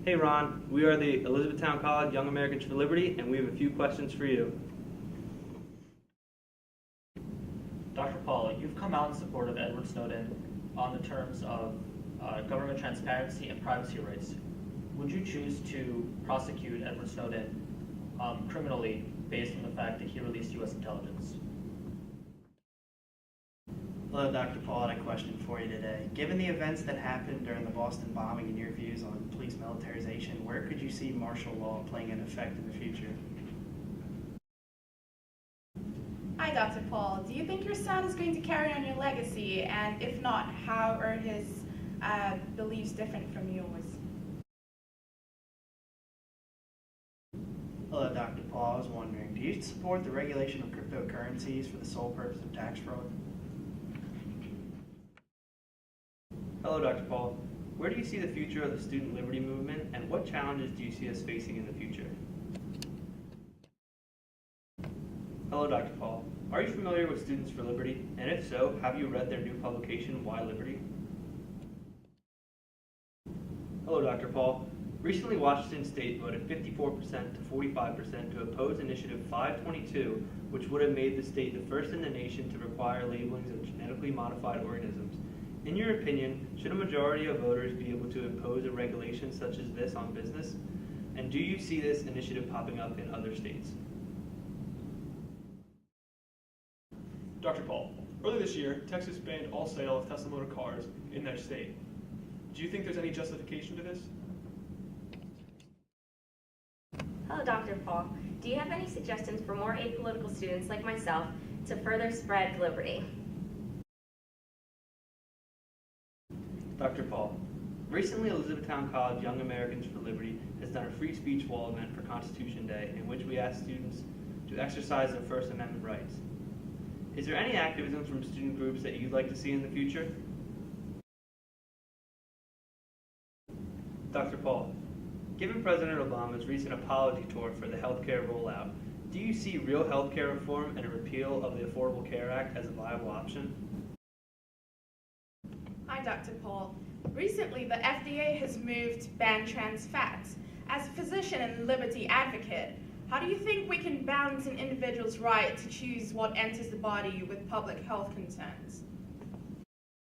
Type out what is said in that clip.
Hey Ron, we are the Elizabethtown College Young Americans for Liberty, and we have a few questions for you. Dr. Paul, you've come out in support of Edward Snowden on the terms of government transparency and privacy rights. Would you choose to prosecute Edward Snowden criminally based on the fact that he released U.S. intelligence? Hello, Dr. Paul, I had a question for you today. Given the events that happened during the Boston bombing and your views on police militarization, where could you see martial law playing an effect in the future? Hi, Dr. Paul. Do you think your son is going to carry on your legacy? And if not, how are his beliefs different from yours? Hello, Dr. Paul. I was wondering, do you support the regulation of cryptocurrencies for the sole purpose of tax fraud? Hello Dr. Paul, where do you see the future of the student liberty movement, and what challenges do you see us facing in the future? Hello Dr. Paul, are you familiar with Students for Liberty, and if so, have you read their new publication, Why Liberty? Hello Dr. Paul, recently Washington State voted 54% to 45% to oppose Initiative 522, which would have made the state the first in the nation to require labelings of genetically modified organisms. In your opinion, should a majority of voters be able to impose a regulation such as this on business? And do you see this initiative popping up in other states? Dr. Paul, earlier this year, Texas banned all sale of Tesla motor cars in their state. Do you think there's any justification to this? Hello, Dr. Paul. Do you have any suggestions for more apolitical students like myself to further spread liberty? Dr. Paul, recently Elizabethtown College Young Americans for Liberty has done a free speech wall event for Constitution Day in which we ask students to exercise their First Amendment rights. Is there any activism from student groups that you'd like to see in the future? Dr. Paul, given President Obama's recent apology tour for the healthcare rollout, do you see real healthcare reform and a repeal of the Affordable Care Act as a viable option? Hi, Dr. Paul. Recently, the FDA has moved to ban trans fats. As a physician and liberty advocate, how do you think we can balance an individual's right to choose what enters the body with public health concerns?